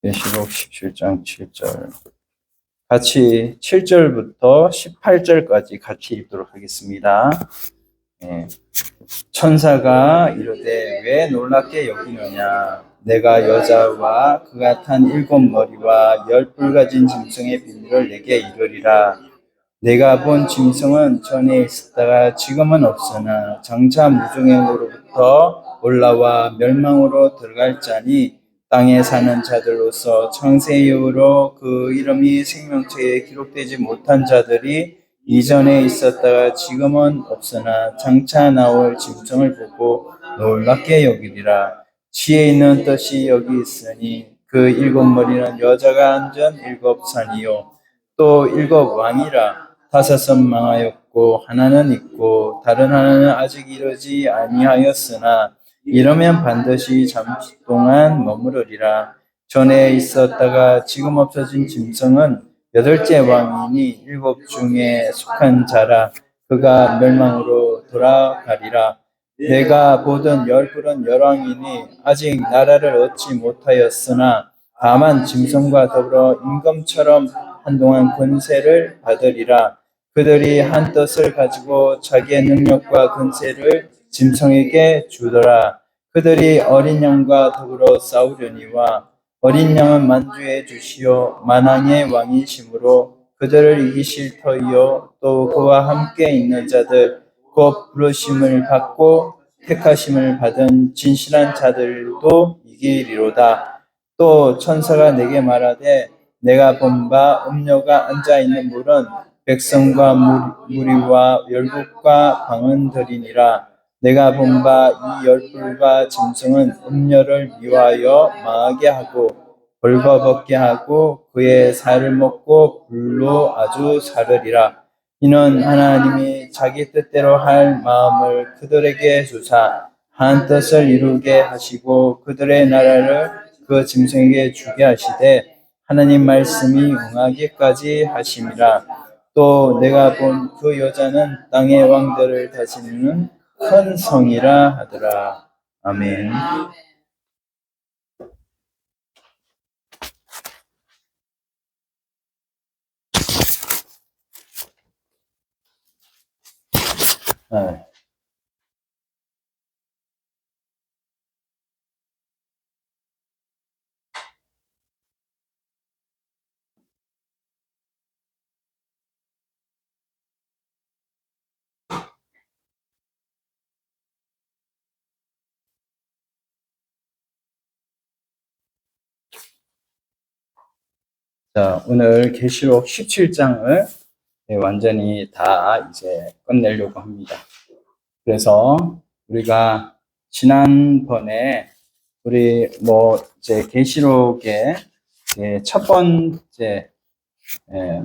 계시록 17장 7절. 같이 7절부터 18절까지 같이 읽도록 하겠습니다. 천사가 이르되 왜 놀랍게 여기느냐? 내가 여자와 그가 탄 7머리와 10뿔 가진 짐승의 비밀을 내게 이르리라. 내가 본 짐승은 전에 있었다가 지금은 없으나 장차 무중행으로부터 올라와 멸망으로 들어갈 자니 땅에 사는 자들로서 창세 이후로 그 이름이 생명책에 기록되지 못한 자들이 이전에 있었다가 지금은 없으나 장차 나올 짐승을 보고 놀랍게 여기리라. 지혜 있는 뜻이 여기 있으니 그 7머리는 여자가 앉은 7산이요 또 7왕이라. 5은 망하였고 하나는 있고 다른 하나는 아직 이르지 아니하였으나 이러면 반드시 잠시 동안 머무르리라. 전에 있었다가 지금 없어진 짐승은 8째 왕이니 7 중에 속한 자라. 그가 멸망으로 돌아가리라. 내가 보던 10뿔은 열왕이니 아직 나라를 얻지 못하였으나 다만 짐승과 더불어 임금처럼 한동안 권세를 받으리라. 그들이 한 뜻을 가지고 자기의 능력과 권세를 짐승에게 주더라. 그들이 어린 양과 더불어 싸우려니와 어린 양은 만주해 주시오 만왕의 왕이시므로 그들을 이기실 터이요 또 그와 함께 있는 자들 곧 부르심을 받고 택하심을 받은 진실한 자들도 이기리로다. 또 천사가 내게 말하되 내가 본 바 음녀가 앉아 있는 물은 백성과 무리와 열국과 방언들이니라. 내가 본 바 이 10뿔과 짐승은 음녀를 미워하여 망하게 하고 벌거벗게 하고 그의 살을 먹고 불로 아주 사르리라. 이는 하나님이 자기 뜻대로 할 마음을 그들에게 주사 한 뜻을 이루게 하시고 그들의 나라를 그 짐승에게 주게 하시되 하나님 말씀이 응하기까지 하심이라. 또 내가 본 그 여자는 땅의 왕들을 다스리는 큰 성이라 하더라. 아멘. 네. 자, 오늘 계시록 17장을 완전히 다 이제 끝내려고 합니다. 그래서 우리가 지난번에 우리 이제 계시록의 첫 번째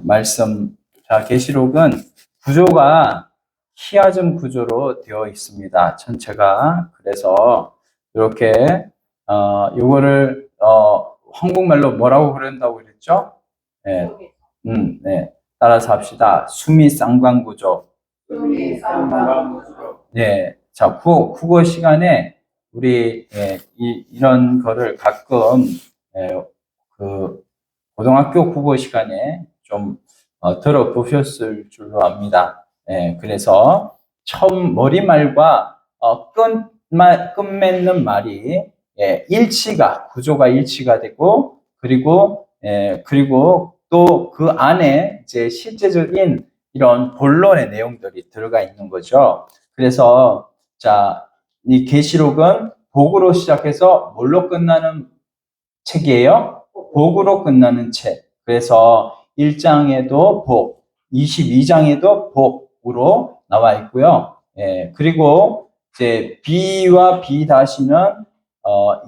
말씀, 자, 계시록은 구조가 히아즘 구조로 되어 있습니다. 전체가. 그래서 이렇게 요거를 한국말로 뭐라고 그런다고 그랬죠? 네. 네. 따라서 합시다. 수미쌍광 구조. 네. 자, 국어 시간에 우리 이런 거를 가끔 그 고등학교 국어 시간에 좀 들어보셨을 줄로 압니다. 그래서 처음 머리말과 끝맺는 말이 구조가 일치가 되고 그리고 또 그 안에 이제 실제적인 이런 본론의 내용들이 들어가 있는 거죠. 그래서 자, 이 계시록은 복으로 시작해서 뭘로 끝나는 책이에요? 복으로 끝나는 책. 그래서 1장에도 복, 22장에도 복으로 나와 있고요. 그리고 이제 B와 B 다시는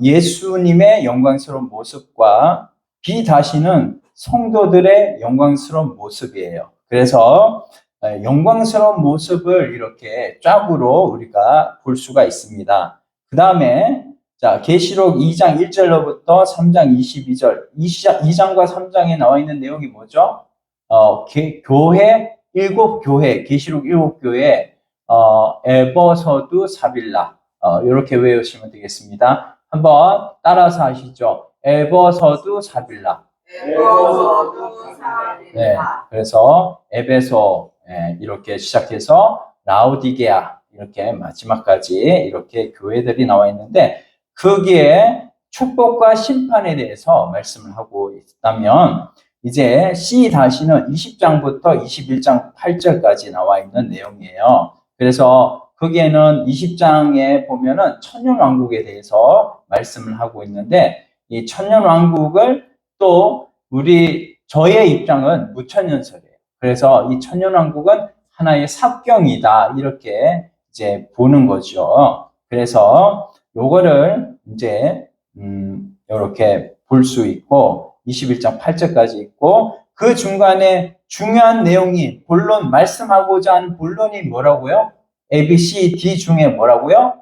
예수님의 영광스러운 모습과 B 다시는 성도들의 영광스러운 모습이에요. 그래서 영광스러운 모습을 이렇게 쫙으로 우리가 볼 수가 있습니다. 그 다음에 자, 계시록 2장 1절로부터 3장 22절. 2장과 3장에 나와 있는 내용이 뭐죠? 교회, 7교회, 계시록 7교회, 에버서두, 사빌라. 이렇게 외우시면 되겠습니다. 한번 따라서 하시죠. 에베소도 사빌라. 네, 그래서 에베소 이렇게 시작해서 라오디게아 이렇게 마지막까지 이렇게 교회들이 나와 있는데 거기에 축복과 심판에 대해서 말씀을 하고 있다면 이제 C-는 20장부터 21장 8절까지 나와 있는 내용이에요. 그래서 거기에는 20장에 보면은 천년왕국에 대해서 말씀을 하고 있는데 이 천년왕국을 또 저의 입장은 무천년설이에요. 그래서 이 천년왕국은 하나의 삽경이다 이렇게 이제 보는 거죠. 그래서 요거를 이제 이렇게 볼 수 있고 21장 8절까지 있고 그 중간에 중요한 내용이 본론 말씀하고자 하는 본론이 뭐라고요? A, B, C, D 중에 뭐라고요?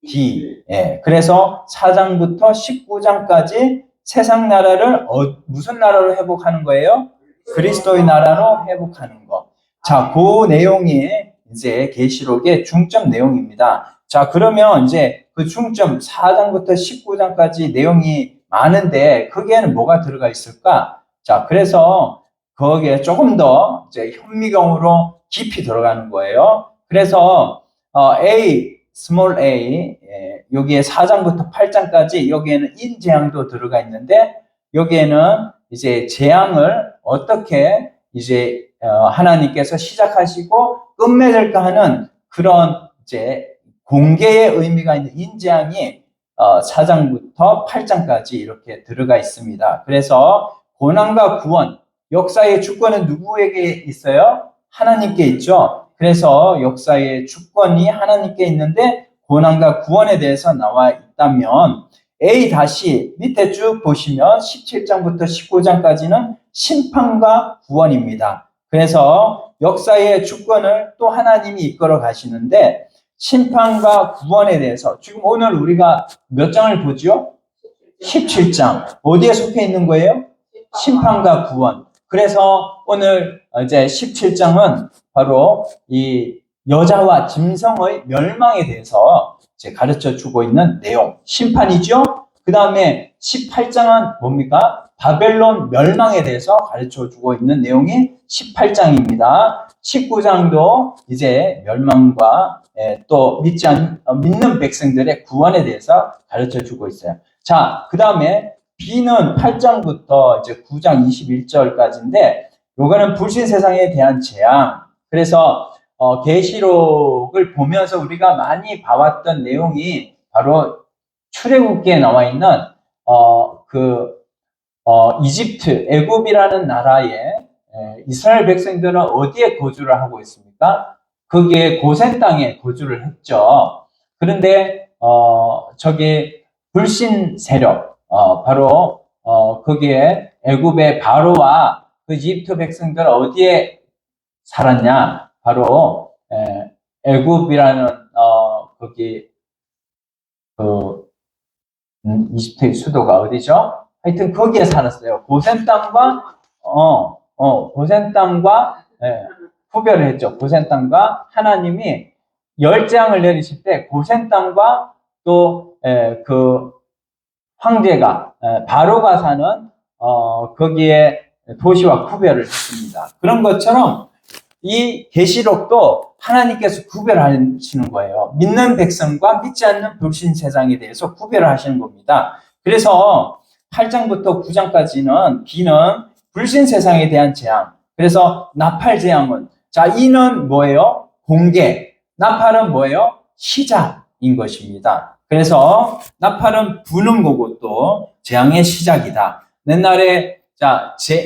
D. 예. 그래서 4장부터 19장까지 세상 나라를 무슨 나라로 회복하는 거예요? 그리스도의 나라로 회복하는 거. 자, 그 내용이 이제 계시록의 중점 내용입니다. 자, 그러면 이제 그 중점 4장부터 19장까지 내용이 많은데 거기에는 뭐가 들어가 있을까? 자, 그래서 거기에 조금 더 이제 현미경으로 깊이 들어가는 거예요. 그래서 small a 여기에 4장부터 8장까지 여기에는 인재앙도 들어가 있는데 여기에는 이제 재앙을 어떻게 이제 하나님께서 시작하시고 끝맺을까 하는 그런 이제 공개의 의미가 있는 인재앙이 4장부터 8장까지 이렇게 들어가 있습니다. 그래서 고난과 구원, 역사의 주권은 누구에게 있어요? 하나님께 있죠. 그래서 역사의 주권이 하나님께 있는데 고난과 구원에 대해서 나와 있다면 A 밑에 쭉 보시면 17장부터 19장까지는 심판과 구원입니다. 그래서 역사의 주권을 또 하나님이 이끌어 가시는데 심판과 구원에 대해서 지금 오늘 우리가 몇 장을 보죠? 17장. 어디에 속해 있는 거예요? 심판과 구원. 그래서 오늘 이제 17장은 바로 이 여자와 짐승의 멸망에 대해서 이제 가르쳐 주고 있는 내용. 심판이죠? 그 다음에 18장은 뭡니까? 바벨론 멸망에 대해서 가르쳐 주고 있는 내용이 18장입니다. 19장도 이제 멸망과 또 믿는 백성들의 구원에 대해서 가르쳐 주고 있어요. 자, 그 다음에 B는 8장부터 이제 9장 21절까지인데, 요거는 불신 세상에 대한 재앙. 그래서, 계시록을 보면서 우리가 많이 봐왔던 내용이 바로 출애굽기에 나와 있는, 이집트, 애굽이라는 나라에 이스라엘 백성들은 어디에 거주를 하고 있습니까? 거기에 고센 땅에 거주를 했죠. 그런데, 저기 불신 세력, 바로, 거기에 애굽의 바로와 그 이집트 백성들은 어디에 살았냐? 바로, 애굽이라는, 거기, 이집트의 수도가 어디죠? 하여튼 거기에 살았어요. 고센 땅과, 고센 땅과, 후별을 했죠. 고센 땅과 하나님이 열재앙을 내리실 때 고센 땅과 또, 그 황제가, 바로가 사는, 거기에 도시와 구별을 했습니다. 그런 것처럼 이 계시록도 하나님께서 구별하시는 거예요. 믿는 백성과 믿지 않는 불신 세상에 대해서 구별을 하시는 겁니다. 그래서 8장부터 9장까지는 B는 불신 세상에 대한 재앙. 그래서 나팔 재앙은 자, 이는 뭐예요? 공개. 나팔은 뭐예요? 시작인 것입니다. 그래서 나팔은 부는 거고 또 재앙의 시작이다. 옛날에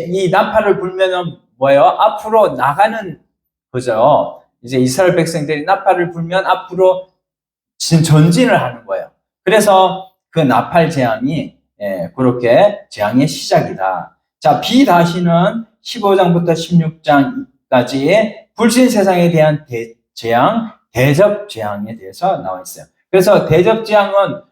이 나팔을 불면은 뭐예요? 앞으로 나가는 거죠. 이제 이스라엘 백성들이 나팔을 불면 앞으로 전진을 하는 거예요. 그래서 그 나팔 재앙이 그렇게 재앙의 시작이다. 자, B-는 15장부터 16장까지 불신 세상에 대한 재앙, 대접 재앙에 대해서 나와 있어요. 그래서 대접 재앙은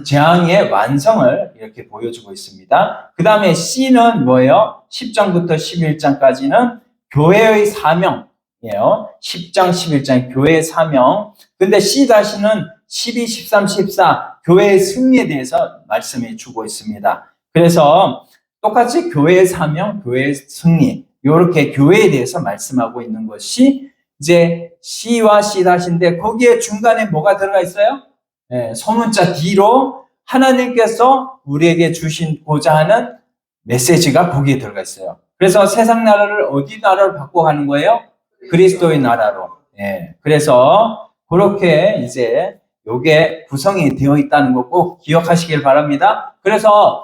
재앙의 완성을 이렇게 보여주고 있습니다. 그 다음에 C는 뭐예요? 10장부터 11장까지는 교회의 사명이에요. 10장, 11장 교회의 사명. 근데 C-는 12, 13, 14 교회의 승리에 대해서 말씀해 주고 있습니다. 그래서 똑같이 교회의 사명, 교회의 승리, 이렇게 교회에 대해서 말씀하고 있는 것이 이제 C와 C-인데 거기에 중간에 뭐가 들어가 있어요? 소문자 D로 하나님께서 우리에게 주시고자 하는 메시지가 거기에 들어가 있어요. 그래서 세상 나라를 어디 나라로 바꿔가는 거예요? 그리스도의 나라로. 그래서 그렇게 이제 요게 구성이 되어 있다는 거 꼭 기억하시길 바랍니다. 그래서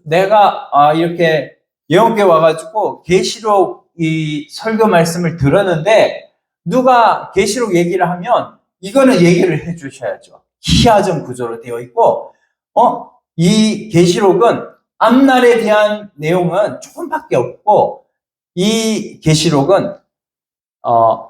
내가 이렇게 예언교회 와가지고 계시록 이 설교 말씀을 들었는데 누가 계시록 얘기를 하면 이거는 얘기를 해주셔야죠. 희화적 구조로 되어 있고, 이 계시록은 앞날에 대한 내용은 조금밖에 없고, 이 계시록은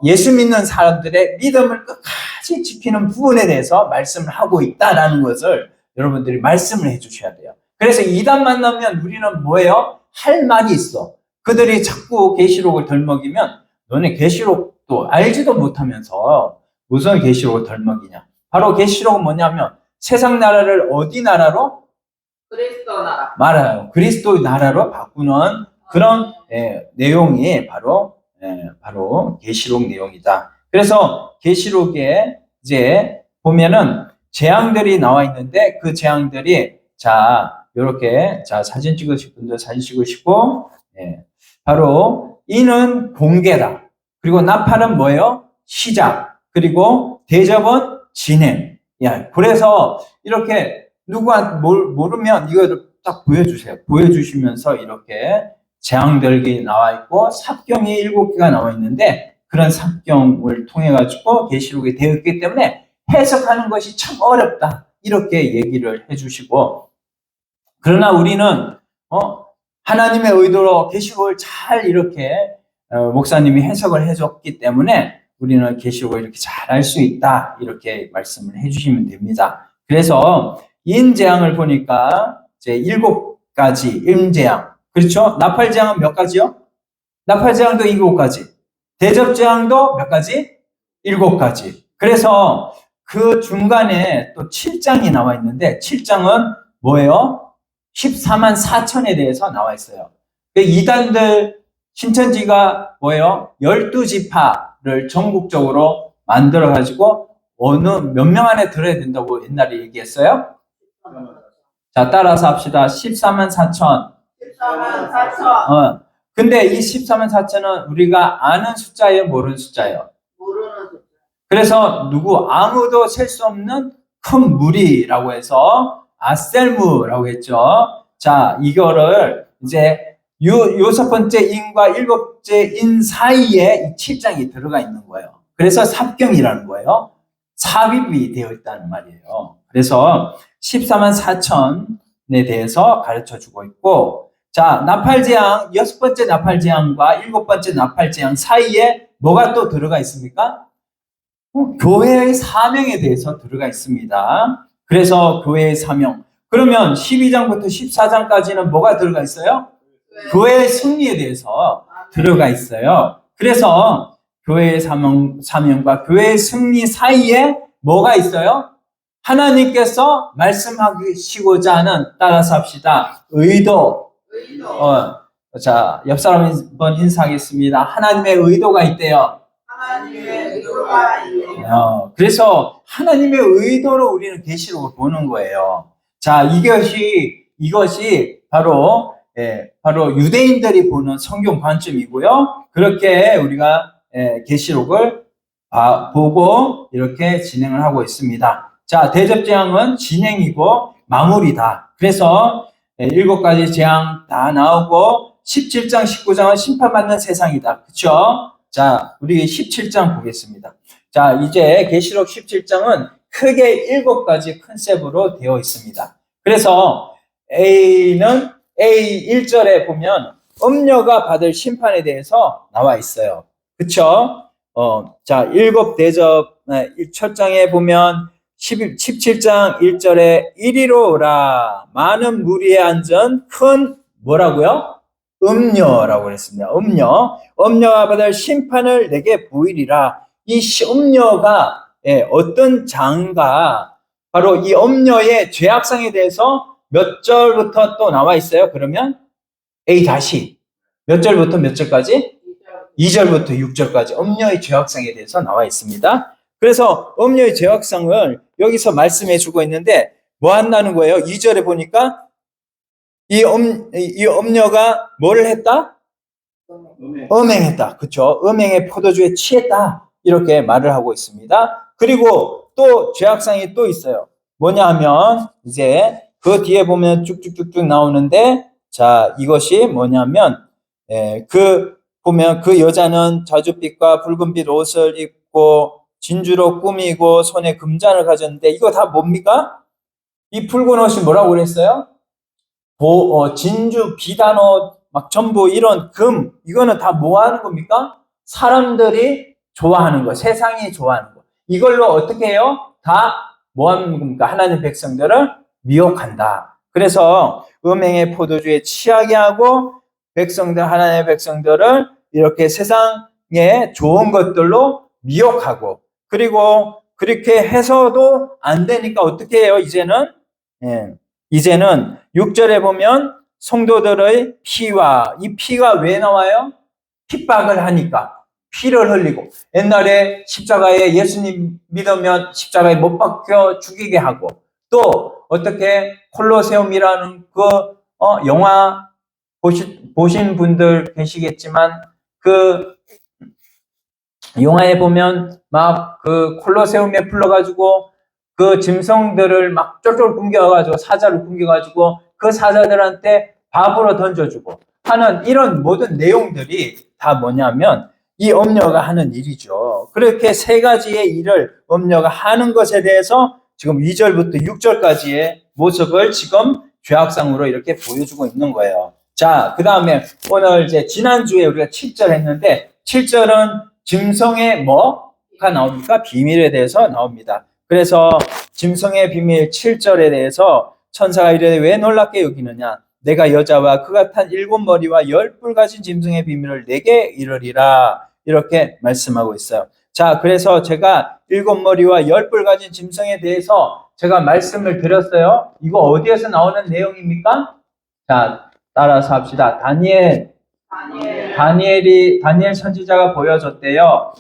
예수 믿는 사람들의 믿음을 끝까지 지키는 부분에 대해서 말씀을 하고 있다라는 것을 여러분들이 말씀을 해주셔야 돼요. 그래서 이단 만나면 우리는 뭐예요? 할 말이 있어. 그들이 자꾸 계시록을 덜먹이면 너네 계시록도 알지도 못하면서 무슨 계시록을 덜먹이냐. 바로 계시록은 뭐냐면 세상 나라를 어디 나라로? 그리스도 나라. 말아요. 그리스도의 나라로 바꾸는 그런 내용이 바로 계시록 내용이다. 그래서 계시록에 이제 보면은 재앙들이 나와 있는데 그 재앙들이 이렇게 사진 찍으실 분들 사진 찍으시고 바로 이는 공개다. 그리고 나팔은 뭐예요? 시작. 그리고 대접은 진행. 그래서 이렇게 누가 모르면 이거를 딱 보여주세요. 보여주시면서 이렇게 재앙들이 나와 있고 삽경이 7개가 나와 있는데 그런 삽경을 통해 가지고 계시록이 되어 있기 때문에 해석하는 것이 참 어렵다. 이렇게 얘기를 해주시고 그러나 우리는 하나님의 의도로 계시록을 잘 이렇게 목사님이 해석을 해줬기 때문에 우리는 계시록을 이렇게 잘 알 수 있다. 이렇게 말씀을 해주시면 됩니다. 그래서 인재앙을 보니까 이제 7가지 인재앙. 그렇죠? 나팔재앙은 몇 가지요? 나팔재앙도 7가지. 대접재앙도 몇 가지? 7가지. 그래서 그 중간에 또 7장이 나와 있는데 7장은 뭐예요? 14만 4천에 대해서 나와 있어요. 이단들 신천지가 뭐예요? 12지파를 전국적으로 만들어가지고 몇 명 안에 들어야 된다고 옛날에 얘기했어요? 자, 따라서 합시다. 14만 4천. 14만 4천. 근데 이 14만 4천은 우리가 아는 숫자예요? 모르는 숫자예요? 모르는 숫자. 그래서 아무도 셀 수 없는 큰 무리라고 해서 아셀무라고 했죠. 자, 이거를 이제 6번째 인과 7번째 인 사이에 이 7장이 들어가 있는 거예요. 그래서 삽경이라는 거예요. 삽입이 되어 있다는 말이에요. 그래서 14만 4천에 대해서 가르쳐 주고 있고, 자, 나팔재앙, 6번째 나팔재앙과 7번째 나팔재앙 사이에 뭐가 또 들어가 있습니까? 교회의 사명에 대해서 들어가 있습니다. 그래서 교회의 사명. 그러면 12장부터 14장까지는 뭐가 들어가 있어요? 교회의 승리에 대해서 들어가 있어요. 그래서 교회의 사명과 교회의 승리 사이에 뭐가 있어요? 하나님께서 말씀하시고자 하는, 따라서 합시다. 의도. 자, 옆 사람 한번 인사하겠습니다. 하나님의 의도가 있대요. 하나님의 의도가 있네요. 그래서 하나님의 의도로 우리는 계시록을 보는 거예요. 자, 이것이 바로 유대인들이 보는 성경 관점이고요. 그렇게 우리가 계시록을 보고 이렇게 진행을 하고 있습니다. 자, 대접재앙은 진행이고 마무리다. 그래서 7가지 재앙 다 나오고 17장, 19장은 심판받는 세상이다. 그렇죠? 자, 우리 17장 보겠습니다. 자, 이제 계시록 17장은 크게 7가지 컨셉으로 되어 있습니다. 그래서 A 1절에 보면 음녀가 받을 심판에 대해서 나와 있어요. 그쵸? 자, 7대접, 첫 장에 보면 17장 1절에 이리로 오라. 많은 무리에 앉은 큰 뭐라고요? 음녀라고 그랬습니다. 음녀가 받을 심판을 내게 보이리라. 이 음녀가 어떤 장가 바로 이 엄녀의 죄악상에 대해서 몇 절부터 또 나와 있어요. 그러면 A 다시 몇 절부터 몇 절까지? 2절부터 6절까지 엄녀의 죄악상에 대해서 나와 있습니다. 그래서 엄녀의 죄악상을 여기서 말씀해 주고 있는데 뭐 한다는 거예요? 2절에 보니까 이 엄녀가 뭐를 했다? 음행했다. 그쵸? 음행의 포도주에 취했다. 이렇게 말을 하고 있습니다. 그리고 또 죄악상이 또 있어요. 뭐냐 하면 이제 그 뒤에 보면 쭉쭉쭉쭉 나오는데 자, 이것이 뭐냐면 보면 그 여자는 자줏빛과 붉은빛 옷을 입고 진주로 꾸미고 손에 금잔을 가졌는데 이거 다 뭡니까? 이 붉은 옷이 뭐라고 그랬어요? 진주, 비단옷, 막 전부 이런 금, 이거는 다 뭐 하는 겁니까? 사람들이 좋아하는 거, 세상이 좋아하는 거. 이걸로 어떻게 해요? 다 뭐 하는 겁니까? 하나님 백성들을 미혹한다. 그래서 음행의 포도주에 취하게 하고 하나님의 백성들을 이렇게 세상의 좋은 것들로 미혹하고 그리고 그렇게 해서도 안 되니까 어떻게 해요? 이제는 6절에 보면 성도들의 피와 이 피가 왜 나와요? 핍박을 하니까 피를 흘리고 옛날에 십자가에 예수님 믿으면 십자가에 못 박혀 죽이게 하고 또 어떻게 콜로세움이라는 영화 보신 분들 계시겠지만 그 영화에 보면 막 그 콜로세움에 불러가지고 그 짐승들을 막 쫄쫄 굶겨가지고 사자를 굶겨가지고 그 사자들한테 밥으로 던져주고 하는 이런 모든 내용들이 다 뭐냐면 이 엄녀가 하는 일이죠. 그렇게 세 가지의 일을 엄녀가 하는 것에 대해서 지금 2절부터 6절까지의 모습을 지금 죄악상으로 이렇게 보여주고 있는 거예요. 자, 그 다음에 오늘 이제 지난주에 우리가 7절 했는데 7절은 짐승의 뭐가 나옵니까? 비밀에 대해서 나옵니다. 그래서 짐승의 비밀 7절에 대해서 천사가 이르되 왜 놀랍게 여기느냐? 내가 여자와 그가 탄 7머리와 10뿔 가진 짐승의 비밀을 내게 이르리라. 이렇게 말씀하고 있어요. 자, 그래서 제가 7머리와 10뿔 가진 짐승에 대해서 제가 말씀을 드렸어요. 이거 어디에서 나오는 내용입니까? 자, 따라서 합시다. 다니엘 선지자가 보여줬대요.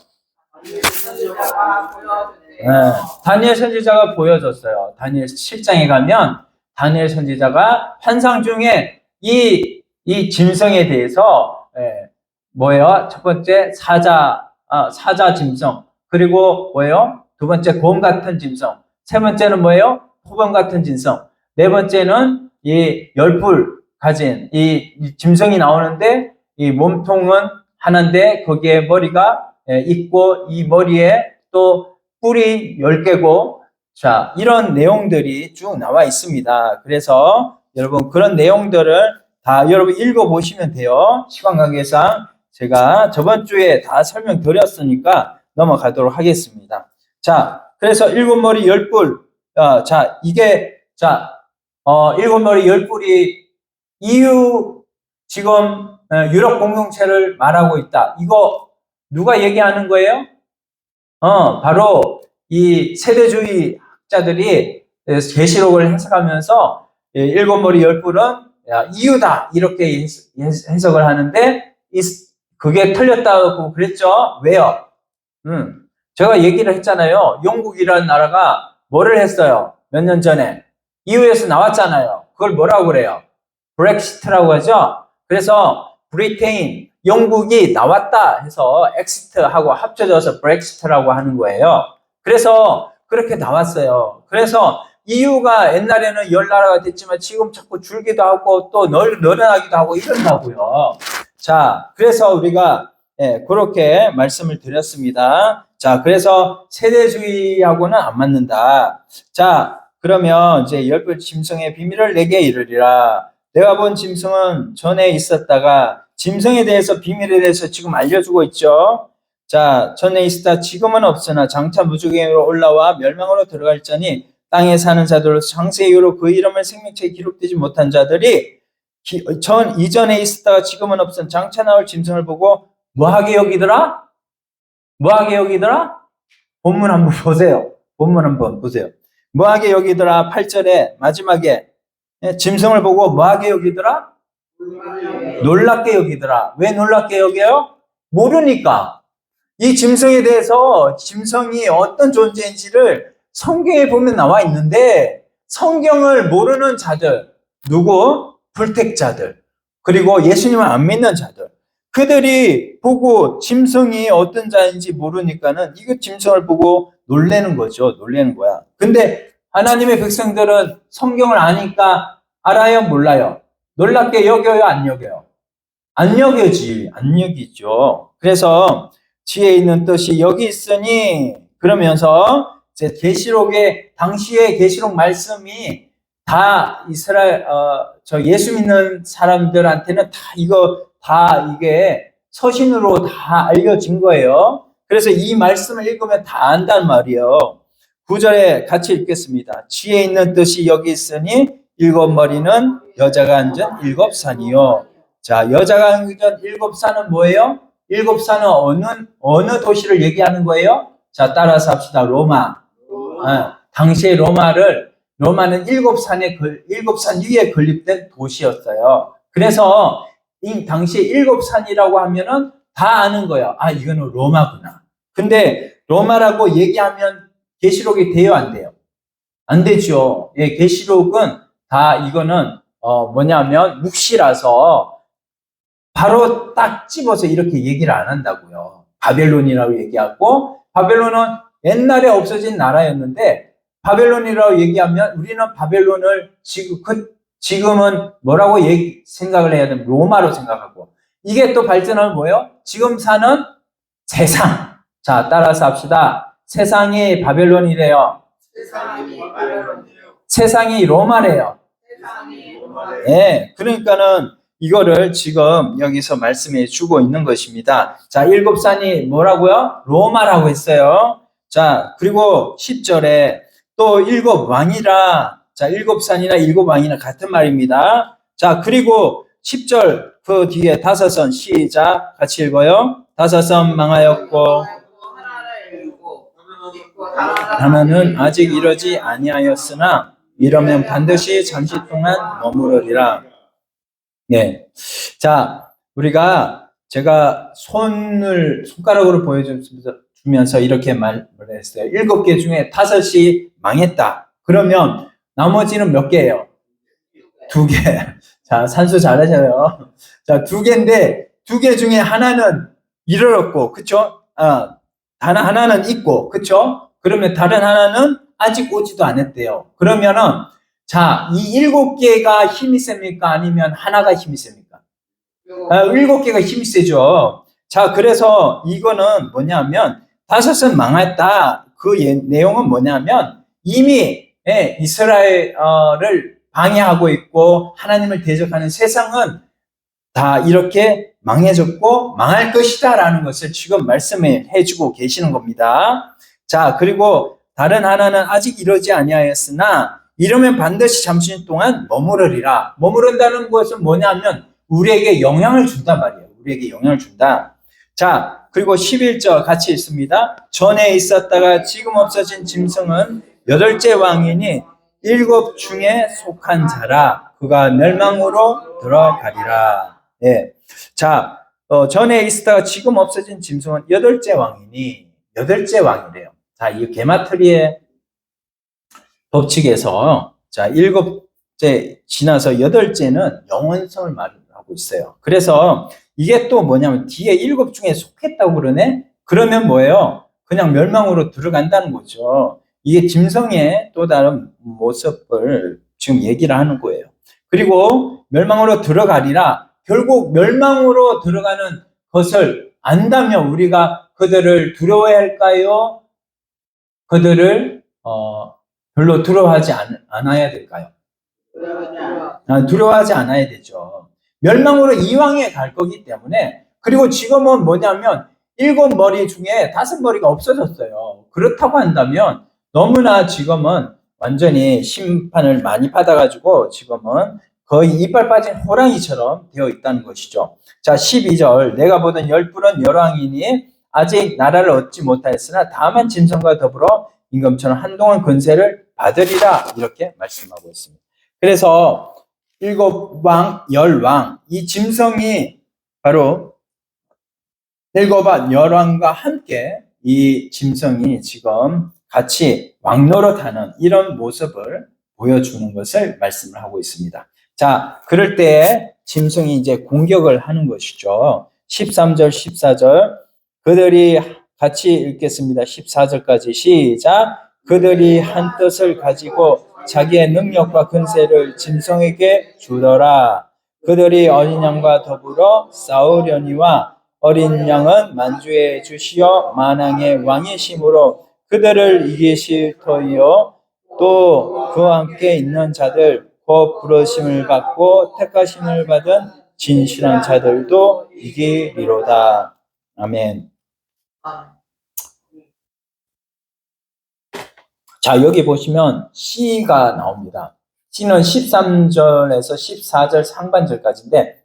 다니엘 선지자가 보여줬어요. 다니엘 7장에 가면 다니엘 선지자가 환상 중에 이 짐승에 대해서 뭐예요? 첫 번째 사자 짐승, 그리고 뭐예요? 두 번째 곰 같은 짐승, 세 번째는 뭐예요? 표범 같은 짐승, 네 번째는 이 10뿔 가진 이 짐승이 나오는데 이 몸통은 하나인데 거기에 머리가 있고 이 머리에 또 뿔이 10개고 자, 이런 내용들이 쭉 나와 있습니다. 그래서 여러분 그런 내용들을 다 여러분 읽어보시면 돼요. 시간 관계상 제가 저번 주에 다 설명드렸으니까 넘어가도록 하겠습니다. 자, 그래서 7머리 10뿔. 자, 이게, 7머리 10뿔이 지금 유럽 공동체를 말하고 있다. 이거 누가 얘기하는 거예요? 바로 이 세대주의 학자들이 계시록을 해석하면서 7머리 10뿔은 이유다 이렇게 해석을 하는데 그게 틀렸다고 그랬죠. 왜요? 제가 얘기를 했잖아요. 영국이라는 나라가 뭐를 했어요? 몇 년 전에 EU에서 나왔잖아요. 그걸 뭐라고 그래요? 브렉시트라고 하죠. 그래서 브리테인, 영국이 나왔다 해서 엑시트하고 합쳐져서 브렉시트라고 하는 거예요. 그래서 그렇게 나왔어요. 그래서 EU가 옛날에는 10나라가 됐지만 지금 자꾸 줄기도 하고 또 늘어나기도 하고 이런다고요. 자, 그래서 우리가 그렇게 말씀을 드렸습니다. 자, 그래서 세대주의하고는 안 맞는다. 자, 그러면 이제 10뿔 짐승의 비밀을 내게 이르리라. 내가 본 짐승은 전에 있었다가 짐승에 대해서 비밀에 대해서 지금 알려주고 있죠. 자, 전에 있었다 지금은 없으나 장차 무주갱으로 올라와 멸망으로 들어갈지니 땅에 사는 자들로서 장세 이후로 그 이름을 생명책에 기록되지 못한 자들이 이전에 있었다가 지금은 없은 장차 나올 짐승을 보고 뭐하게 여기더라? 뭐하게 여기더라? 본문 한번 보세요. 본문 한번 보세요. 뭐하게 여기더라? 8절에 마지막에 짐승을 보고 뭐하게 여기더라? 놀랍게 여기더라. 왜 놀랍게 여겨요? 모르니까. 이 짐승에 대해서 짐승이 어떤 존재인지를 성경에 보면 나와 있는데 성경을 모르는 자들, 누구? 불택자들, 그리고 예수님을 안 믿는 자들, 그들이 보고 짐승이 어떤 자인지 모르니까는 이거 짐승을 보고 놀래는 거죠. 놀래는 거야. 근데 하나님의 백성들은 성경을 아니까 알아요? 몰라요? 놀랍게 여겨요? 안 여겨요? 안 여겨지. 안 여기죠. 그래서 지혜 있는 뜻이 여기 있으니 그러면서 제 계시록의 당시의 계시록 말씀이 다 이스라엘 저 예수 믿는 사람들한테는 다 이게 서신으로 다 알려진 거예요. 그래서 이 말씀을 읽으면 다 안단 말이에요. 9절에 같이 읽겠습니다. 지혜 있는 뜻이 여기 있으니 일곱 머리는 여자가 앉은 일곱 산이요. 자, 여자가 앉은 일곱 산은 뭐예요? 일곱 산은 어느 도시를 얘기하는 거예요? 자, 따라서 합시다. 로마. 당시의 로마는 일곱 산 위에 건립된 도시였어요. 그래서 이 당시에 일곱 산이라고 하면은 다 아는 거예요. 아, 이거는 로마구나. 근데 로마라고 얘기하면 계시록이 돼요, 안 돼요? 안 되죠. 예, 계시록은 다 이거는 뭐냐면 묵시라서 바로 딱 집어서 이렇게 얘기를 안 한다고요. 바벨론이라고 얘기하고, 바벨론은 옛날에 없어진 나라였는데 바벨론이라고 얘기하면 우리는 바벨론을 지금은 뭐라고 생각을 해야 되면 로마로 생각하고, 이게 또 발전하면 뭐예요? 지금 사는 세상. 자, 따라서 합시다. 세상이 바벨론이래요. 세상이 로마래요. 예, 그러니까는 이거를 지금 여기서 말씀해 주고 있는 것입니다. 자, 일곱 산이 뭐라고요? 로마라고 했어요. 자, 그리고 10절에 또 일곱 왕이라. 자, 일곱 산이나 일곱 왕이나 같은 말입니다. 자, 그리고 10절 그 뒤에 다섯선 시작 같이 읽어요. 다섯선 망하였고 하나는 아직 이러지 아니하였으나 이러면 반드시 잠시 동안 머무르리라. 네. 자, 제가 손가락으로 보여주면서 이렇게 말을 했어요. 7개 중에 5이 망했다. 그러면 나머지는 몇 개예요? 2개. 자, 산수 잘하셔요. 자, 2개인데 2개 중에 하나는 이르렀고, 그쵸? 다른 하나는 있고, 그쵸? 그러면 다른 하나는 아직 오지도 않았대요. 그러면은, 자, 이 7개가 힘이 셉니까? 아니면 하나가 힘이 셉니까? 7개가 힘이 세죠. 자, 그래서 이거는 뭐냐면, 5은 망했다. 그 내용은 뭐냐면, 이미 이스라엘을 방해하고 있고, 하나님을 대적하는 세상은 다 이렇게 망해졌고, 망할 것이다. 라는 것을 지금 말씀해 주고 계시는 겁니다. 자, 그리고 다른 하나는 아직 이러지 아니하였으나, 이러면 반드시 잠시 동안 머무르리라. 머무른다는 것은 뭐냐면 우리에게 영향을 준단 말이에요. 우리에게 영향을 준다. 자, 그리고 11절 같이 읽습니다. 전에 있었다가 지금 없어진 짐승은 8째 왕이니 7 중에 속한 자라. 그가 멸망으로 들어가리라. 예. 자, 전에 있었다가 지금 없어진 짐승은 8째 왕이니 8째 왕이래요. 자, 이 게마트리의 법칙에서 자, 7째 지나서 8째는 영원성을 말하고 있어요. 그래서 이게 또 뭐냐면 뒤에 7 중에 속했다고 그러네? 그러면 뭐예요? 그냥 멸망으로 들어간다는 거죠. 이게 짐승의 또 다른 모습을 지금 얘기를 하는 거예요. 그리고 멸망으로 들어가리라. 결국 멸망으로 들어가는 것을 안다면 우리가 그들을 두려워해야 할까요? 그들을 별로 두려워하지 않아야 될까요? 두려워하지 않아야 되죠. 멸망으로 이왕에 갈 거기 때문에. 그리고 지금은 뭐냐면 7머리 중에 5머리가 없어졌어요. 그렇다고 한다면 너무나 지금은 완전히 심판을 많이 받아가지고 지금은 거의 이빨 빠진 호랑이처럼 되어 있다는 것이죠. 자, 12절 내가 보던 10뿔은 열왕이니 아직 나라를 얻지 못하였으나 다만 짐승과 더불어 임금처럼 한동안 권세를 받으리라 이렇게 말씀하고 있습니다. 그래서 일곱 왕, 열 왕, 이 짐승이 바로 일곱 왕, 열 왕과 함께 이 짐승이 지금 같이 왕노릇하는 이런 모습을 보여주는 것을 말씀을 하고 있습니다. 자, 그럴 때 짐승이 이제 공격을 하는 것이죠. 13절, 14절 그들이 같이 읽겠습니다. 14절까지 시작. 그들이 한 뜻을 가지고 자기의 능력과 권세를 짐승에게 주더라. 그들이 어린 양과 더불어 싸우려니와 어린 양은 만주에 주시어 만왕의 왕이심으로 그들을 이기실 터이요 또 그와 함께 있는 자들 곧 부르심을 받고 택하심을 받은 진실한 자들도 이기리로다. 아멘. 자, 여기 보시면 C가 나옵니다. C는 13절에서 14절 상반절까지인데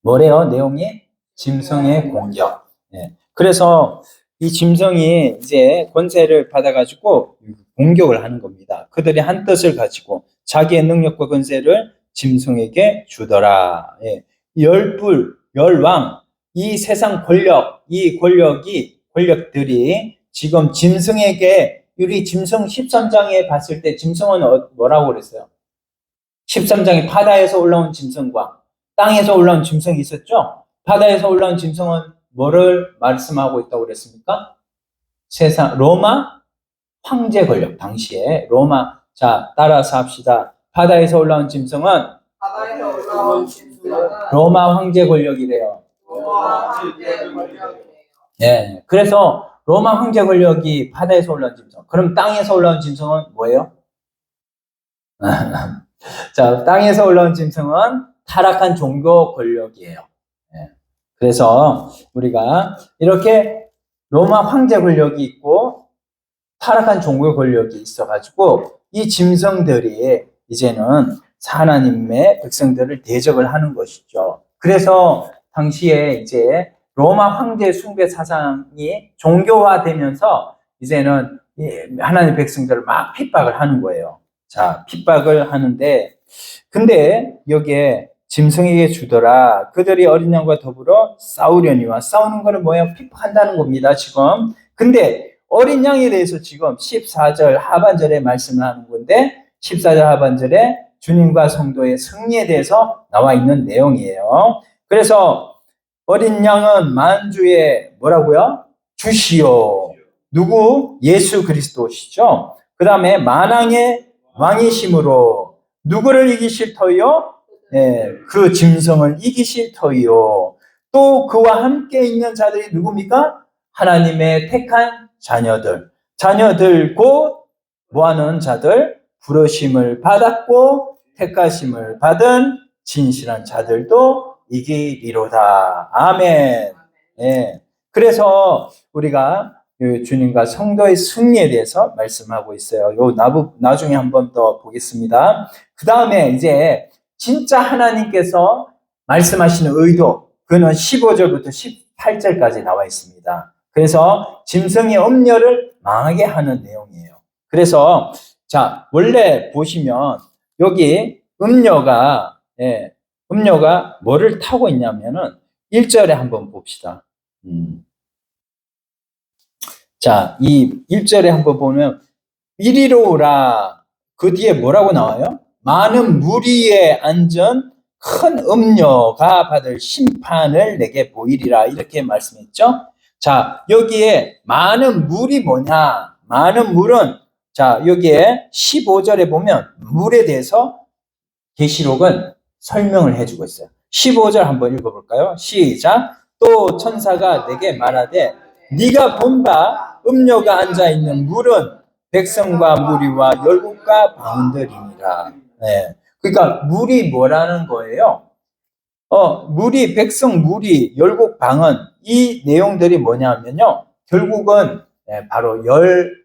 뭐래요? 내용이 짐승의 공격. 예. 그래서 이 짐승이 이제 권세를 받아가지고 공격을 하는 겁니다. 그들이 한 뜻을 가지고 자기의 능력과 권세를 짐승에게 주더라. 예. 열불, 열왕, 이 세상 권력, 이 권력들이 지금 짐승에게 우리 짐승 13장에 봤을 때 짐승은 뭐라고 그랬어요? 13장에 바다에서 올라온 짐승과 땅에서 올라온 짐승이 있었죠? 바다에서 올라온 짐승은 뭐를 말씀하고 있다고 그랬습니까? 로마 황제 권력, 당시에 로마, 자, 따라서 합시다. 바다에서 올라온 짐승은 바다에서 올라온 짐승은 로마 황제 권력이래요. 로마 황제 권력이래요. 예, 그래서 로마 황제 권력이 바다에서 올라온 짐승. 그럼 땅에서 올라온 짐승은 뭐예요? 자, 땅에서 올라온 짐승은 타락한 종교 권력이에요. 예. 그래서 우리가 이렇게 로마 황제 권력이 있고 타락한 종교 권력이 있어가지고 이 짐승들이 이제는 하나님의 백성들을 대적을 하는 것이죠. 그래서 당시에 이제 로마 황제 숭배 사상이 종교화되면서 이제는 하나님의 백성들을 막 핍박을 하는 거예요. 자, 핍박을 하는데 근데 여기에 짐승에게 주더라. 그들이 어린 양과 더불어 싸우려니와 싸우는 거는 뭐예요? 핍박한다는 겁니다, 지금. 근데 어린 양에 대해서 지금 14절 하반절에 말씀을 하는 건데 14절 하반절에 주님과 성도의 승리에 대해서 나와 있는 내용이에요. 그래서 어린 양은 만주에 뭐라고요? 주시오. 누구? 예수 그리스도시죠. 그 다음에 만왕의 왕이심으로 누구를 이기실 터이요? 네, 그 짐승을 이기실 터이요. 또 그와 함께 있는 자들이 누굽니까? 하나님의 택한 자녀들. 자녀들 곧 뭐하는 자들? 부르심을 받았고 택하심을 받은 진실한 자들도 이기리로다. 아멘. 예. 그래서 우리가 주님과 성도의 승리에 대해서 말씀하고 있어요. 나중에 한번 더 보겠습니다. 그 다음에 이제 진짜 하나님께서 말씀하시는 의도, 그는 15절부터 18절까지 나와 있습니다. 그래서 짐승의 음녀를 망하게 하는 내용이에요. 그래서 자, 원래 보시면 여기 음녀가 뭐를 타고 있냐면은 1절에 한번 봅시다. 자, 이 1절에 한번 보면 이리로 오라. 그 뒤에 뭐라고 나와요? 많은 무리에 앉은 큰 음녀가 받을 심판을 내게 보이리라. 이렇게 말씀했죠. 자, 여기에 많은 물이 뭐냐? 많은 물은 자, 여기에 15절에 보면 물에 대해서 계시록은 설명을 해주고 있어요. 15절 한번 읽어볼까요? 시작. 또 천사가 내게 말하되 네가 본 바 음녀가 앉아있는 물은 백성과 무리와 열국과 방언들이니라. 네. 그러니까 물이 뭐라는 거예요? 무리, 백성, 무리, 열국, 방언 이 내용들이 뭐냐면요. 결국은 바로 17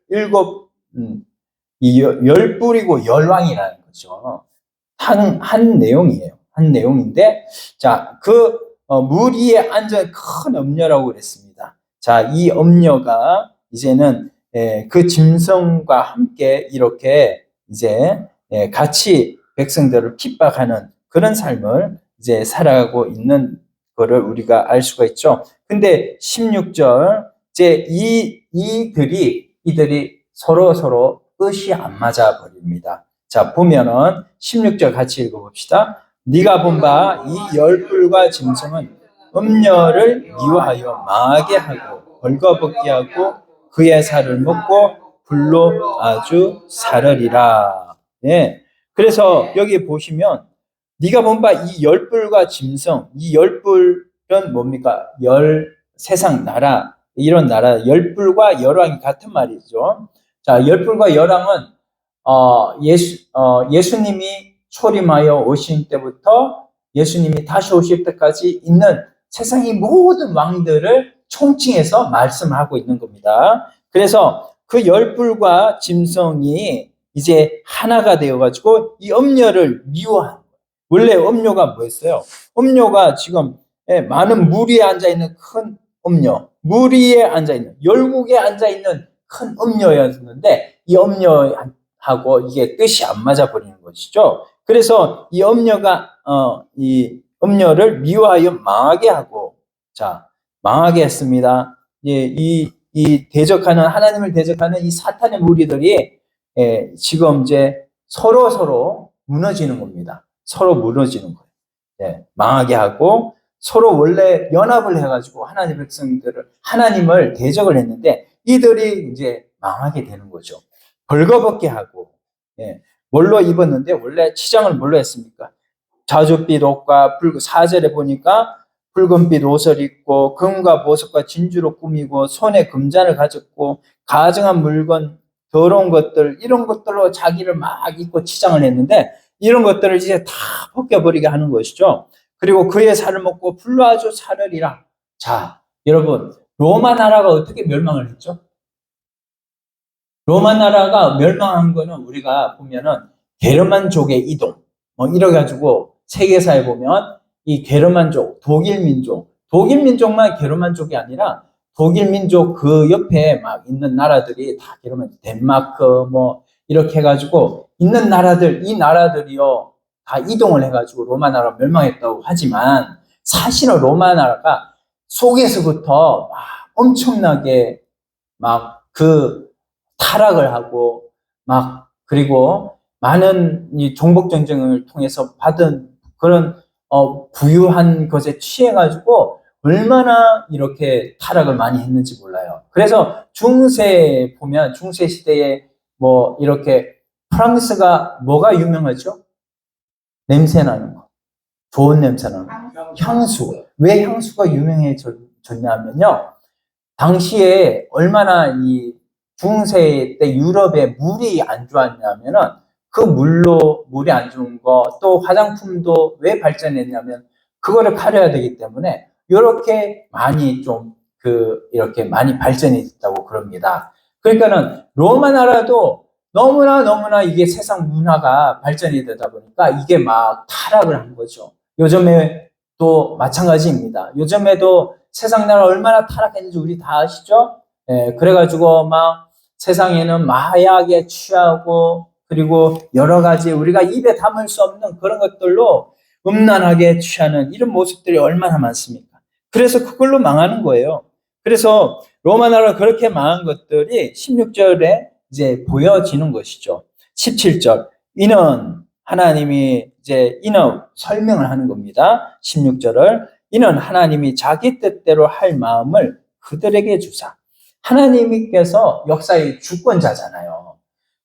열불이고 열왕이라는 거죠. 한 내용이에요. 한 내용인데, 자, 그 무리에 앉은 큰 음녀라고 그랬습니다. 자, 이 엄녀가 이제는 그 짐승과 함께 이렇게 이제 같이 백성들을 핍박하는 그런 삶을 이제 살아가고 있는 거를 우리가 알 수가 있죠. 근데 16절 이제 이들이 서로 뜻이 안 맞아 버립니다. 자, 보면은 16절 같이 읽어봅시다. 네가 본 바 이 열불과 짐승은 음녀를 미워하여 망하게 하고 벌거벗게 하고 그의 살을 먹고 불로 아주 사르리라. 예. 그래서 여기 보시면 네가 본 바 이 열불과 짐승, 이 열불은 뭡니까? 세상 나라, 이런 나라, 열불과 열왕이 같은 말이죠. 자, 열불과 열왕은 예수님이 초림하여 오신 때부터 예수님이 다시 오실 때까지 있는 세상의 모든 왕들을 총칭해서 말씀하고 있는 겁니다. 그래서 그 열불과 짐승이 이제 하나가 되어가지고 이 음녀를 미워한 거예요. 원래 음녀가 뭐였어요? 음녀가 지금 많은 무리에 앉아있는 큰 음녀, 무리에 앉아있는, 열국에 앉아있는 큰 음녀였는데 이 음녀하고 이게 뜻이 안 맞아 버리는 것이죠. 그래서 이 음녀가 이 음녀를 미워하여 망하게 하고, 자, 망하게 했습니다. 이 대적하는, 하나님을 대적하는 이 사탄의 무리들이 지금 이제 서로 무너지는 겁니다. 서로 무너지는 거예요. 망하게 하고 서로 원래 연합을 해가지고 하나님 백성들을, 하나님을 대적을 했는데 이들이 이제 망하게 되는 거죠. 벌거벗게 하고, 뭘로 입었는데 원래 치장을 뭘로 했습니까? 자줏빛 옷과 4절에 보니까 붉은빛 옷을 입고 금과 보석과 진주로 꾸미고 손에 금잔을 가졌고 가증한 물건, 더러운 것들, 이런 것들로 자기를 막 입고 치장을 했는데 이런 것들을 이제 다 벗겨버리게 하는 것이죠. 그리고 그의 살을 먹고 불로 아주 사르리라. 자, 여러분, 로마 나라가 어떻게 멸망을 했죠? 로마 나라가 멸망한 거는 우리가 보면은 게르만족의 이동, 이래가지고 세계사에 보면 이 게르만족, 독일 민족만 게르만족이 아니라 독일 민족 그 옆에 막 있는 나라들이 다 게르만족, 덴마크 이렇게 해가지고 있는 나라들, 이 나라들이요 다 이동을 해가지고 로마 나라가 멸망했다고 하지만 사실은 로마 나라가 속에서부터 막 엄청나게 막 그 타락을 하고 그리고 많은 이 종복 전쟁을 통해서 받은 그런 부유한 것에 취해가지고 얼마나 이렇게 타락을 많이 했는지 몰라요. 그래서 중세 보면 중세 시대에 이렇게 프랑스가 뭐가 유명하죠? 냄새 나는 거. 좋은 냄새 나는 거. 향수. 왜 향수가 유명해졌냐면요. 당시에 얼마나 이 중세 때 유럽에 물이 안 좋았냐면은 그 물이 안 좋은 거, 또 화장품도 왜 발전했냐면 그거를 가려야 되기 때문에 이렇게 많이 이렇게 많이 발전이 됐다고 그럽니다. 그러니까는 로마 나라도 너무나 이게 세상 문화가 발전이 되다 보니까 이게 막 타락을 한 거죠. 요즘에 또 마찬가지입니다. 요즘에도 세상 나라 얼마나 타락했는지 우리 다 아시죠? 그래가지고 막 세상에는 마약에 취하고 그리고 여러 가지 우리가 입에 담을 수 없는 그런 것들로 음란하게 취하는 이런 모습들이 얼마나 많습니까? 그래서 그걸로 망하는 거예요. 그래서 로마 나라가 그렇게 망한 것들이 16절에 이제 보여지는 것이죠. 17절. 하나님이 설명을 하는 겁니다. 16절을. 이는 하나님이 자기 뜻대로 할 마음을 그들에게 주사. 하나님께서 역사의 주권자잖아요.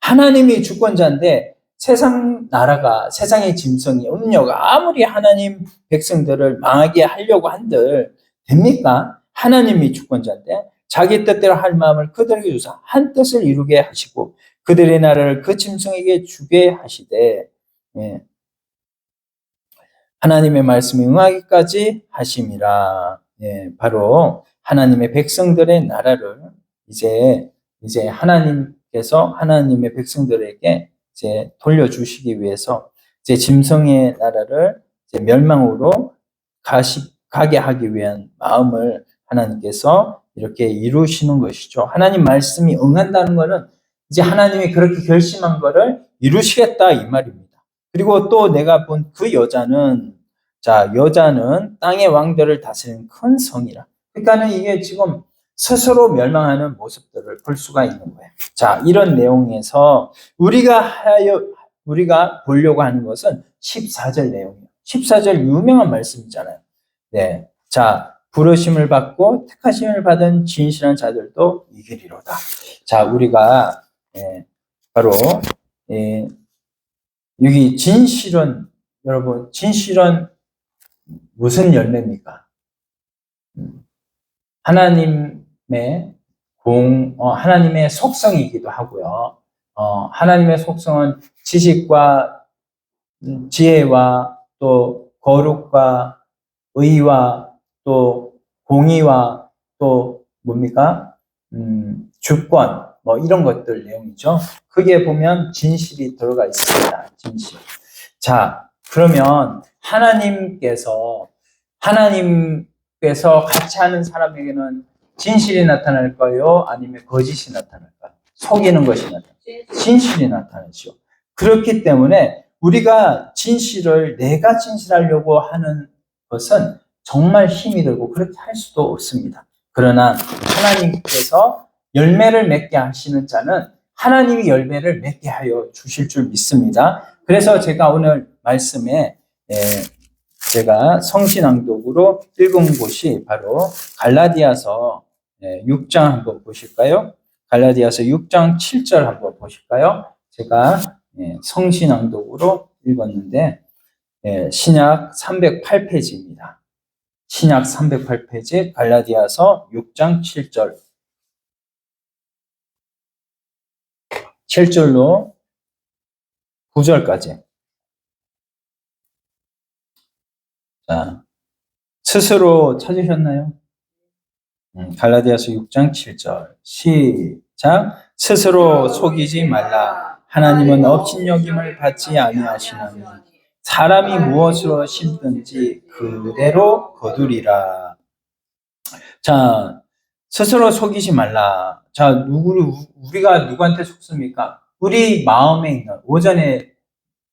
하나님이 주권자인데 세상의 짐승이 음녀가 아무리 하나님 백성들을 망하게 하려고 한들 됩니까? 하나님이 주권자인데 자기 뜻대로 할 마음을 그들에게 주사 한 뜻을 이루게 하시고 그들의 나라를 그 짐승에게 주게 하시되 하나님의 말씀에 응하기까지 하심이라. 바로 하나님의 백성들의 나라를 이제 하나님께서 하나님의 백성들에게 이제 돌려주시기 위해서 이제 짐승의 나라를 이제 멸망으로 가게 하기 위한 마음을 하나님께서 이렇게 이루시는 것이죠. 하나님 말씀이 응한다는 것은 이제 하나님이 그렇게 결심한 것을 이루시겠다 이 말입니다. 그리고 또 내가 본 그 여자는 자, 여자는 땅의 왕들을 다스리는 큰 성이라. 그러니까는 이게 지금 스스로 멸망하는 모습들을 볼 수가 있는 거예요. 자, 이런 내용에서 우리가 보려고 하는 것은 14절 내용이에요. 14절 유명한 말씀이잖아요. 네. 자, 부르심을 받고 택하심을 받은 진실한 자들도 이기리로다. 자, 우리가 바로 여기 진실은 여러분 진실은 무슨 열매입니까? 하나님의 속성이기도 하고요. 하나님의 속성은 지식과 지혜와 또 거룩과 의와 또 공의와 또 뭡니까? 주권 뭐 이런 것들 내용이죠. 그게 보면 진실이 들어가 있습니다. 진실. 자, 그러면 하나님께서 같이 하는 사람에게는 진실이 나타날까요? 아니면 거짓이 나타날까요? 속이는 것이 나타날까요? 진실이 나타나죠. 그렇기 때문에 우리가 내가 진실하려고 하는 것은 정말 힘이 들고 그렇게 할 수도 없습니다. 그러나 하나님께서 열매를 맺게 하시는 자는 하나님이 열매를 맺게 하여 주실 줄 믿습니다. 그래서 제가 오늘 말씀에 제가 성신앙독으로 읽은 곳이 바로 갈라디아서 6장 한번 보실까요? 갈라디아서 6장 7절 한번 보실까요? 제가 성신앙독으로 읽었는데 신약 308페이지입니다. 신약 308페이지 갈라디아서 6장 7절 7절로 9절까지. 자, 스스로 찾으셨나요? 갈라디아서 6장 7절 시작. 스스로 속이지 말라. 하나님은 업신여김을 받지 아니하시나니 사람이 무엇으로 심든지 그대로 거두리라. 자, 스스로 속이지 말라. 자, 우리가 누구한테 속습니까? 우리 마음에 있는 오전에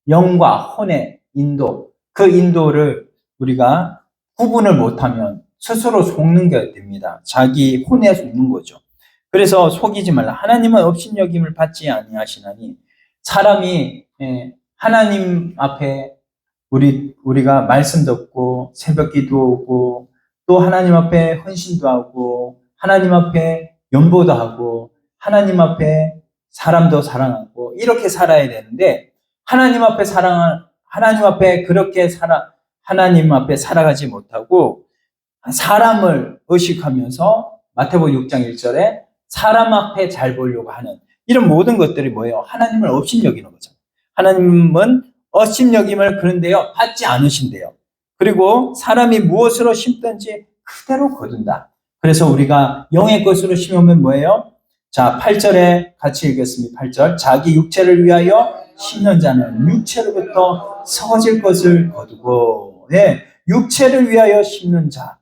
영과 혼의 인도, 그 인도를 우리가 구분을 못하면 스스로 속는 게 됩니다. 자기 혼에 속는 거죠. 그래서 속이지 말라. 하나님은 업신여김을 받지 아니하시나니 사람이 하나님 앞에 우리가 말씀 듣고 새벽 기도하고 또 하나님 앞에 헌신도 하고 하나님 앞에 연보도 하고 하나님 앞에 사람도 사랑하고 이렇게 살아야 되는데 하나님 앞에 살아가지 못하고 사람을 의식하면서 마태복음 6장 1절에 사람 앞에 잘 보려고 하는 이런 모든 것들이 뭐예요? 하나님을 업신여기는 거죠. 하나님은 업신여김을 그런데요 받지 않으신대요. 그리고 사람이 무엇으로 심든지 그대로 거둔다. 그래서 우리가 영의 것으로 심으면 뭐예요? 자, 8절에 같이 읽겠습니다. 8절. 자기 육체를 위하여 심는 자는 육체로부터 썩어질 것을 거두고, 육체를 위하여 심는 자.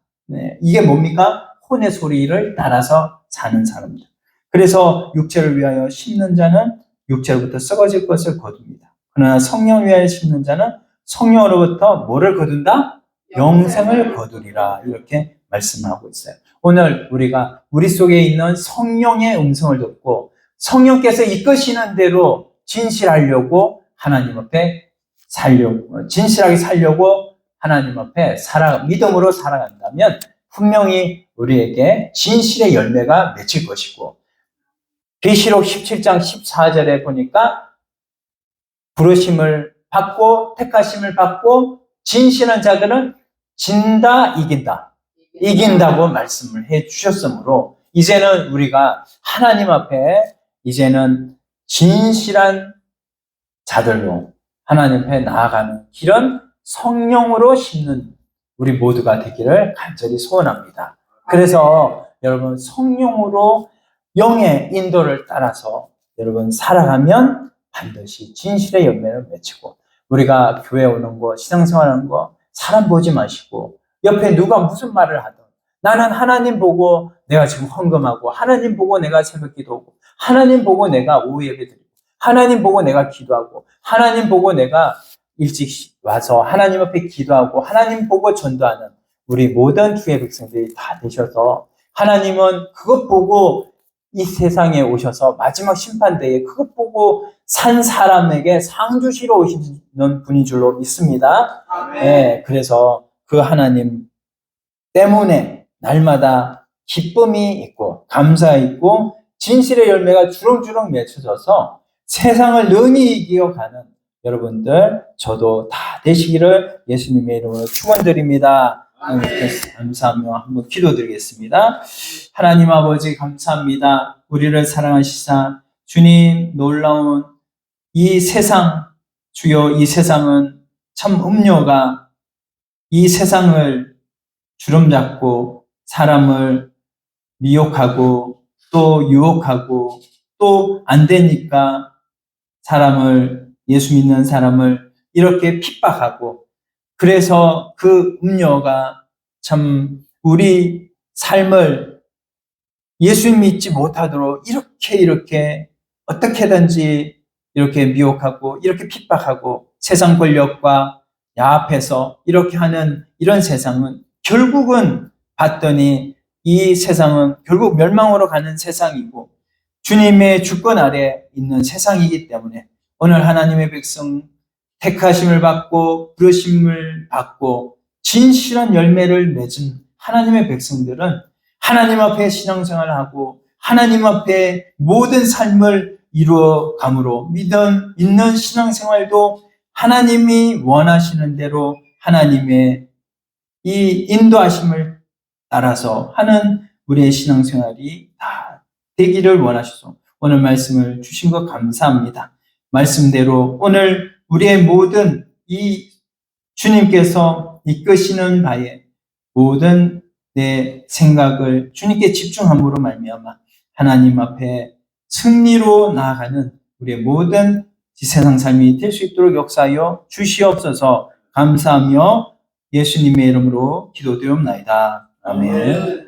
이게 뭡니까? 혼의 소리를 따라서 사는 사람입니다. 그래서 육체를 위하여 심는 자는 육체로부터 썩어질 것을 거둡니다. 그러나 성령을 위하여 심는 자는 성령으로부터 뭐를 거둔다? 영생을 거두리라. 이렇게 말씀하고 있어요. 오늘 우리가 우리 속에 있는 성령의 음성을 듣고 성령께서 이끄시는 대로 진실하려고 하나님 앞에 진실하게 살려고 하나님 앞에 믿음으로 살아간다면 분명히 우리에게 진실의 열매가 맺힐 것이고 계시록 17장 14절에 보니까 부르심을 받고 택하심을 받고 진실한 자들은 진다 이긴다고 말씀을 해 주셨으므로 이제는 우리가 하나님 앞에 이제는 진실한 자들로 하나님 앞에 나아가는 길은 성령으로 심는 우리 모두가 되기를 간절히 소원합니다. 그래서 여러분 성령으로 영의 인도를 따라서 여러분 살아가면 반드시 진실의 열매를 맺히고 우리가 교회 오는 거, 신앙생활하는 거 사람 보지 마시고 옆에 누가 무슨 말을 하든 나는 하나님 보고 내가 지금 헌금하고, 하나님 보고 내가 새벽 기도하고, 하나님 보고 내가 오후 예배 드리고, 하나님 보고 내가 기도하고, 하나님 보고 내가 일찍 와서 하나님 앞에 기도하고, 하나님 보고 전도하는 우리 모든 주의 백성들이 다 되셔서, 하나님은 그것 보고 이 세상에 오셔서 마지막 심판대에 그것 보고 산 사람에게 상 주시러 오시는 분인 줄로 믿습니다. 네, 그래서 그 하나님 때문에 날마다 기쁨이 있고 감사 있고 진실의 열매가 주렁주렁 맺혀져서 세상을 능히 이겨가는 여러분들, 저도 다 되시기를 예수님의 이름으로 축원드립니다. 감사하며 한번 기도드리겠습니다. 하나님 아버지 감사합니다. 우리를 사랑하시사 주님 놀라운 이 세상, 주여 이 세상은 참 음료가 이 세상을 주름잡고 사람을 미혹하고 또 유혹하고 또 안 되니까 사람을, 예수 믿는 사람을 이렇게 핍박하고, 그래서 그 음료가 참 우리 삶을 예수 믿지 못하도록 이렇게 어떻게든지 이렇게 미혹하고 이렇게 핍박하고 세상 권력과 야합해서 이렇게 하는 이런 세상은 결국은 봤더니 이 세상은 결국 멸망으로 가는 세상이고 주님의 주권 아래 있는 세상이기 때문에 오늘 하나님의 백성 택하심을 받고 부르심을 받고 진실한 열매를 맺은 하나님의 백성들은 하나님 앞에 신앙생활을 하고 하나님 앞에 모든 삶을 이루어 감으로 믿는 신앙생활도 하나님이 원하시는 대로 하나님의 이 인도하심을 따라서 하는 우리의 신앙생활이 다 되기를 원하셔서 오늘 말씀을 주신 것 감사합니다. 말씀대로 오늘 우리의 모든 이 주님께서 이끄시는 바에 모든 내 생각을 주님께 집중함으로 말미암아 하나님 앞에 승리로 나아가는 우리의 모든 세상 삶이 될 수 있도록 역사하여 주시옵소서. 감사하며 예수님의 이름으로 기도드리옵나이다. 아멘.